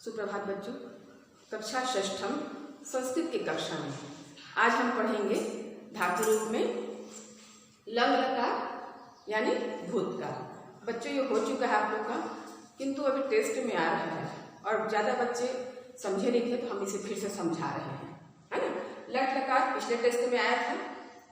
सुप्रभात बच्चों, कक्षा षष्ठम संस्कृत की कक्षा में आज हम पढ़ेंगे धातु रूप में लंग लकार यानी भूतकाल। बच्चों ये हो चुका है आप लोग का, किंतु अभी टेस्ट में आ रहा है और ज़्यादा बच्चे समझे नहीं थे तो हम इसे फिर से समझा रहे हैं, है ना। लट लकार पिछले टेस्ट में आया था,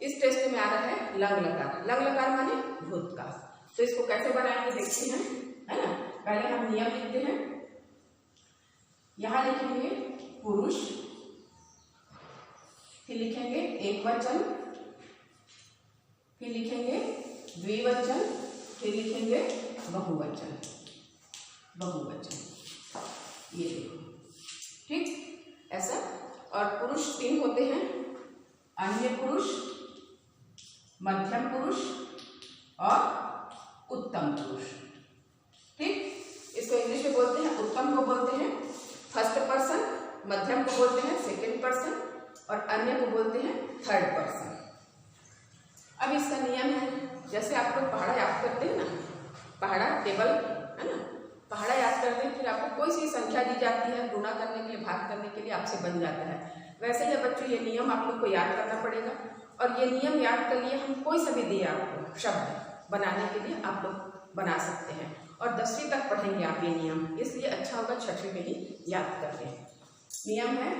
इस टेस्ट में आ रहा है लंग लकार। लंग लकार माने भूतकाल। तो इसको कैसे बनाएंगे देखते हैं, है ना। पहले हम नियम लिखते हैं। यहाँ लिखेंगे पुरुष, फिर लिखेंगे एक वचन, फिर लिखेंगे द्विवचन, फिर लिखेंगे बहुवचन। बहुवचन ये देखो, ठीक ऐसा। और पुरुष तीन होते हैं, अन्य पुरुष, मध्यम पुरुष और उत्तम पुरुष, ठीक। इसको इंग्लिश में बोलते हैं, उत्तम को बोलते हैं फर्स्ट पर्सन, मध्यम को बोलते हैं सेकंड पर्सन और अन्य को बोलते हैं थर्ड पर्सन। अब इसका नियम है, जैसे आप लोग पहाड़ा याद करते हैं ना, पहाड़ा टेबल है ना, पहाड़ा याद करते हैं, फिर आपको कोई सी संख्या दी जाती है गुणा करने के लिए, भाग करने के लिए आपसे बन जाता है। वैसे ही बच्चों ये नियम आप लोग को याद करना पड़ेगा और ये नियम याद कर लिए हम कोई सा भी दिए आपको शब्द बनाने के लिए आप लोग बना सकते हैं और 10वीं तक पढ़ेंगे आप ये नियम, इसलिए अच्छा होगा 6वीं में ही याद कर लें। नियम है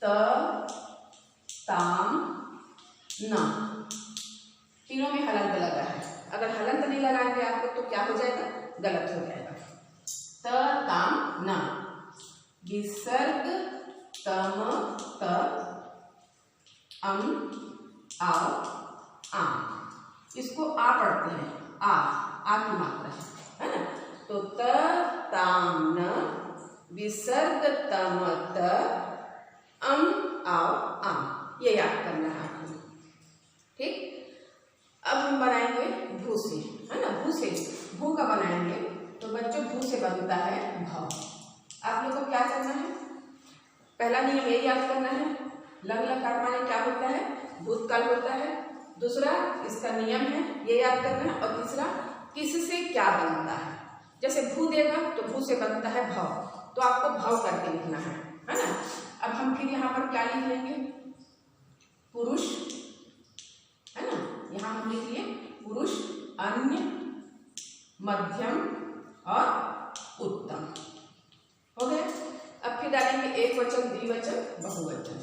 त, ताम, न, तीनों में हलंत लगा है। अगर हलंत नहीं लगाएंगे आप लोग तो क्या हो जाएगा, गलत हो जाएगा। त, ताम, न, विसर्ग तम, त, अम, आओ, आम। इसको आ पढ़ते हैं, आ की मात्रा है ना। तो त, ताम, न, विसर्ग तम, त, अम, आओ, आम। ये याद करना है आपको, ठीक। अब हम बनाएंगे भू से, है ना। भू से, भू का बनाएंगे तो बच्चों भू से बनता है भव। आप लोग को क्या करना है, पहला नियम ये याद करना है, लंग लकार माने क्या होता है, भूतकाल होता है। दूसरा इसका नियम है ये याद करना है और तीसरा किससे क्या बनता है। जैसे भू देगा तो भू से बनता है भव, तो आपको भव करके लिखना है ना। अब हम फिर यहाँ पर क्या लिख लेंगे, पुरुष, है ना। यहाँ हम लिख लिए पुरुष, अन्य, मध्यम और उत्तम, हो गए। अब फिर डालेंगे एक वचन, द्विवचन, बहुवचन।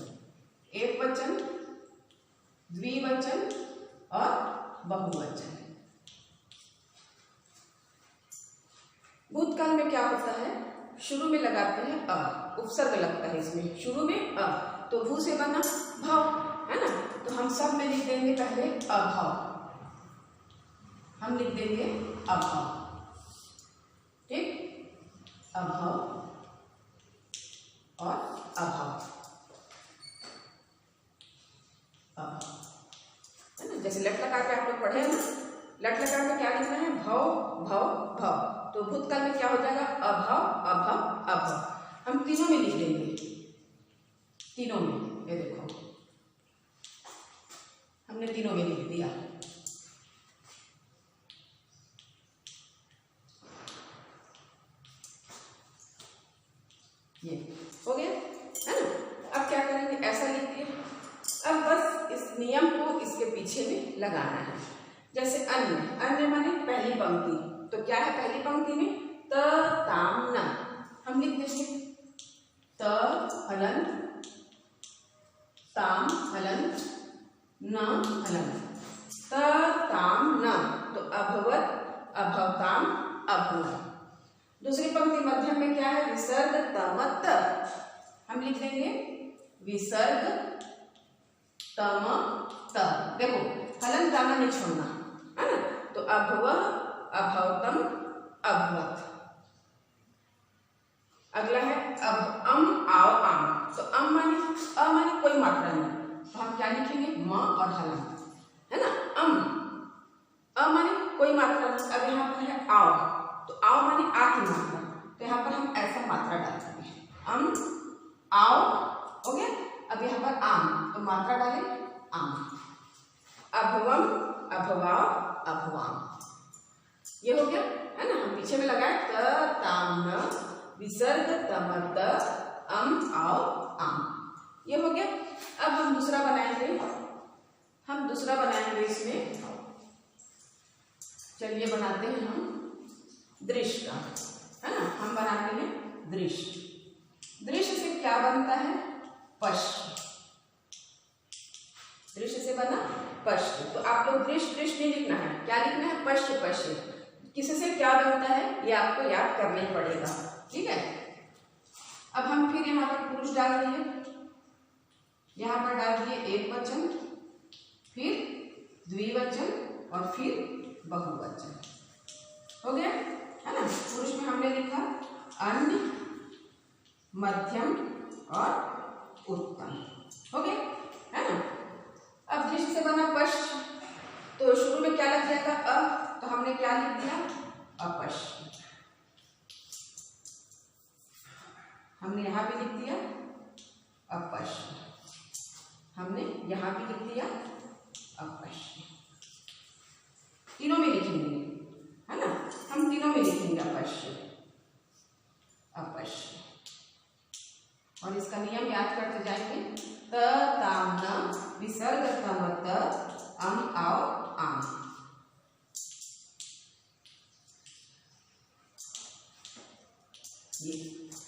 एक वचन, द्विवचन और बहुवचन। भूतकाल में क्या होता है, शुरू में लगाते हैं अ, उपसर्ग लगता है इसमें, शुरू में अ, तो भू से बना भव, है ना। तो हम सब में लिख देंगे पहले अभव, हम लिख देंगे अभव, ठीक। अभव और अभव, है ना। जैसे लट लकार पे आप लोग पढ़े हैं ना, लट लकार में क्या लिखना है, भव भव भव। तो भूतकाल में क्या हो जाएगा, अभव अभव अभव। हम तीनों में लिख देंगे, तीनों में, ये देखो हमने तीनों में लिख दिया। ये हो गया, है ना। अब क्या करेंगे, ऐसा लिख दिए। अब बस इस नियम को इसके पीछे में लगाना है। जैसे अन्य, अन्य माने पहली पंक्ति, तो क्या है पहली पंक्ति में, त, ताम, न। हम लिख देंगे त हलंत, ताम हलंत, न हलंत, त, ताम, न, तो अभवत, अभवताम, अभवत। दूसरी पंक्ति मध्यम में क्या है, विसर्ग तम, त। हम लिख देंगे विसर्ग तम, त। देखो हलंत ताना नहीं छोड़ना, है ना। तो अभव, अभवतम, अभवत। अगला है अब अम, आओ, आम। तो अम माने, अ माने कोई मात्रा नहीं, तो हम क्या लिखेंगे, म और हलंत, है ना। अम, अ माने कोई मात्रा नहीं। अब यहाँ पर है आओ, तो आओ माने आ की मात्रा, तो यहाँ पर हम ऐसा मात्रा डालेंगे, अम, आओ, हो गया। अब यहाँ पर आम, तो मात्रा डालें आम। अभवम, अभवाव, अभवाम, ये हो गया, है ना। हम पीछे में लगाए त, ताम, न, विसर्ग तम त अम आओ आम। ये हो गया। अब हम दूसरा बनाएंगे इसमें। चलिए बनाते हैं हम दृश्य का, है ना। हम बनाते हैं दृश्य से क्या बनता है? पश्य। दृश्य से बना पश्य। तो आप लोग दृश्य नहीं लिखना है, क्या लिखना है? पश्य। किससे क्या बनता है ये आपको याद करना ही पड़ेगा, ठीक है। अब हम फिर यहाँ पर पुरुष डाल दिए, यहाँ पर डाल दिए एक वचन, फिर द्विवचन और फिर बहुवचन। हो गया, है ना। पुरुष में हमने लिखा अन्य, मध्यम और उत्तम। हो गया, है ना। अब दृश्य से बना पश्य, तो शुरू में क्या लग जाएगा? अ, तो हमने क्या लिख दिया? अपश्य। हमने यहाँ भी लिख दिया अपश्य, हमने यहाँ भी लिख दिया अपश्य। तीनों में लिखेंगे, है ना। हम तीनों में लिखेंगे अपश्य। और इसका नियम याद करते जाएंगे। त ताम न विसर्ग तम त अम आओ आम। ये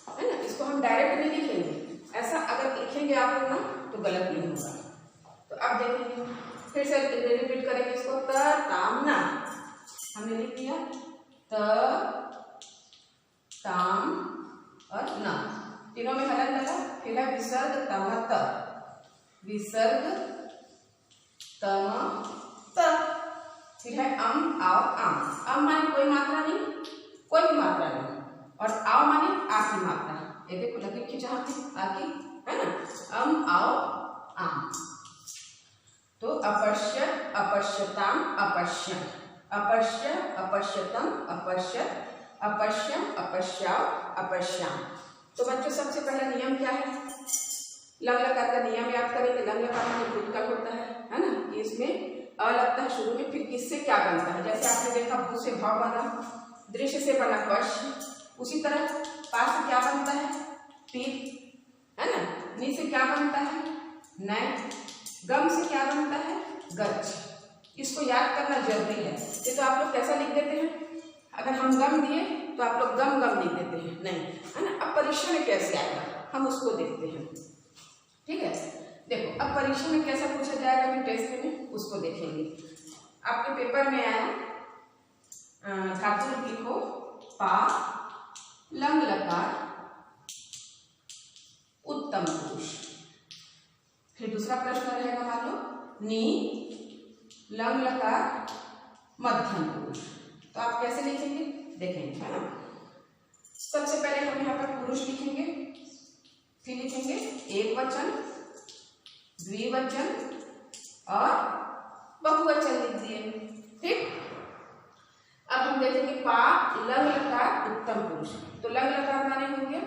है ना। इसको हम डायरेक्ट नहीं लिखेंगे, ऐसा अगर लिखेंगे आप लोग ना तो गलत नहीं होगा। तो अब देखेंगे, फिर से रिपीट करेंगे इसको। त ताम न हमने लिख दिया, त ताम और न, तीनों में हलन लगा। फिर है विसर्ग तम त, विसर्ग तम त, फिर है अम आओ आम। अम माने कोई मात्रा नहीं, कोई भी मात्रा नहीं, और आओ माने आ की मात्रा। ये देखो लकीर खींचा हाथ में, आ की, है ना। अम आओ आम। तो अपश्य, अपश्यताम, अपश्यम, अपश्य, अपश्यतम, अपश्यत, अपश्यम, अपश्याव, अपश्याम। तो बच्चों सबसे पहला नियम क्या है? लंग लकार का नियम याद करेंगे। लंग लकार में भूतकाल होता है ना। इसमें अ लगता है शुरू में, फिर किससे क्या बनता है? जैसे आपने देखा भू से भाव बना, दृश्य से बना पश्य, उसी तरह पा से क्या बनता है? पीप, है ना। नी से क्या बनता है? नय। गम से क्या बनता है? गच्छ। इसको याद करना जरूरी है। ये तो आप लोग कैसा लिख देते हैं, अगर हम गम दिए तो आप लोग गम लिख देते हैं, नहीं, है ना। अब परीक्षा में कैसे आएगा हम उसको देखते हैं, ठीक है। देखो अब परीक्षा में कैसा पूछा जाएगा, अभी टेस्ट में उसको देखेंगे। आपके पेपर में आया धातु लिखो पा लंग लकार उत्तम पुरुष। फिर दूसरा प्रश्न रहेगा, मान लो नी लंग लकार मध्यम पुरुष। तो आप कैसे लिखेंगे देखेंगे, है ना। सबसे पहले हम यहाँ पर पुरुष लिखेंगे, फिर लिखेंगे एक वचन, द्विवचन और बहुवचन लिख दिए, ठीक। अब हम देखेंगे पा लंग लकार उत्तम पुरुष। तो लंग लकार माने होंगे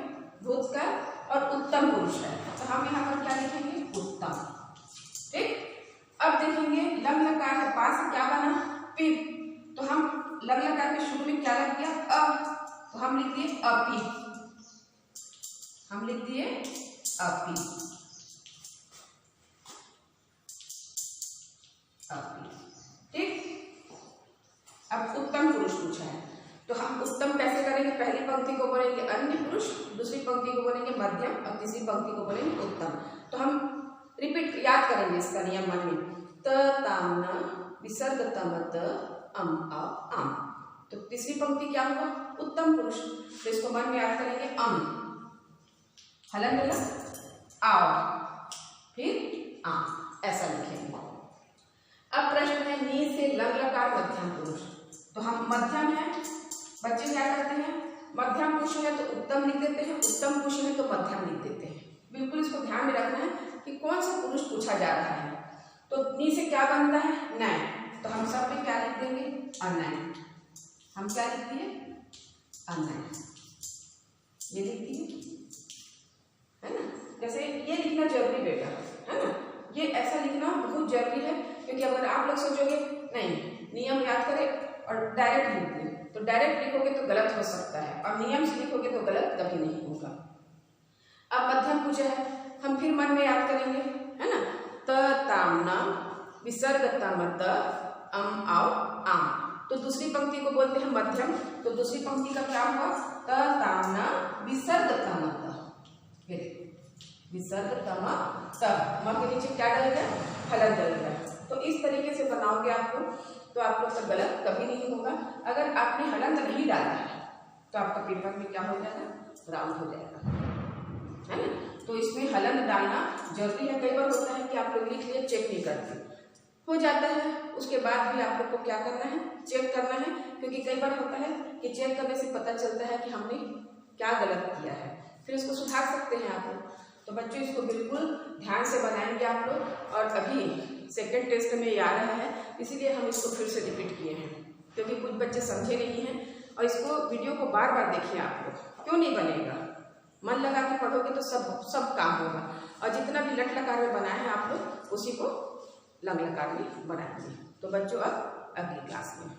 भूतकाल और उत्तम पुरुष है, तो हम यहाँ पर क्या लिखेंगे? उत्तम, ठीक। अब देखेंगे लंग लकार है, पा से क्या बना? पीप। तो हम लंग लकार के शुरू में क्या लग गया? अ, तो हम लिख दिए अपी, हम लिख दिए अपी, ठीक। अब उत्तम पुरुष पूछा है, तो हम उत्तम कैसे करेंगे? पहली पंक्ति को बोलेंगे अन्य पुरुष, दूसरी पंक्ति को बोलेंगे मध्यम और तीसरी पंक्ति को बोलेंगे उत्तम। तो हम रिपीट याद करेंगे इसका नियम मन में। त ताम न विसर्ग तम त अम आओ आम। तो तीसरी पंक्ति क्या हुआ? उत्तम पुरुष। तो इसको मन में याद करेंगे अम, हलन मिला, आओ, फिर आम, ऐसा लिखेंगे। अब प्रश्न है नी से लंग लकार मध्यम पुरुष। तो हम मध्यम है, बच्चे क्या करते हैं? मध्यम पुरुष है तो उत्तम लिख देते हैं, उत्तम पुरुष है तो मध्यम लिख देते हैं। बिल्कुल इसको ध्यान में रखना है कि कौन सा पुरुष पूछा जा रहा है। तो नी से क्या बनता है? नय। तो हम सब में क्या लिख देंगे? अनय। हम क्या लिख दिए? अनय, ये लिख दिए, है ना। जैसे ये लिखना जरूरी बेटा, है ना। ये ऐसा लिखना बहुत जरूरी है, क्योंकि अगर आप लोग सोचोगे नहीं नियम याद करें और डायरेक्ट लिख दें तो डायरेक्ट लिखोगे तो गलत हो सकता है और नियम से लिखोगे तो गलत कभी नहीं होगा। अब मध्यम पूजा है, हम फिर मन में याद करेंगे, है ना। त ताम न विसर्ग तमत अम आओ आम, तो दूसरी पंक्ति को बोलते हैं मध्यम। तो दूसरी पंक्ति का क्या हुआ, त ताम न विसर्ग तमत, विसर्ग तम त, म के नीचे क्या डलेगा, हलन डलेगा। तो इस तरीके से बनाओगे आपको तो आप लोग का गलत कभी नहीं होगा। अगर आपने हलंत नहीं डाला है तो आपका पेपर में क्या हो जाएगा, राउंड हो जाएगा, है ना। तो इसमें हलंत डालना जरूरी है। कई बार होता है कि आप लोग लिख लिए चेक नहीं करते, हो जाता है, उसके बाद भी आप लोग को क्या करना है, चेक करना है। क्योंकि कई बार होता है कि चेक करने से पता चलता है कि हमने क्या गलत किया है, फिर इसको सुधार सकते हैं आप लोग। तो बच्चों इसको बिल्कुल ध्यान से बनाएंगे आप लोग। और अभी सेकेंड टेस्ट में ये आ रहा है, इसीलिए हम इसको फिर से रिपीट किए हैं, क्योंकि कुछ बच्चे समझे नहीं हैं। और इसको वीडियो को बार बार देखिए आप लोग, क्यों नहीं बनेगा, मन लगा के पढ़ोगे तो सब काम होगा। और जितना भी लट लकार में बनाए हैं आप लोग, उसी को लंग लकार में बनाएंगे। तो बच्चों अब अगली क्लास में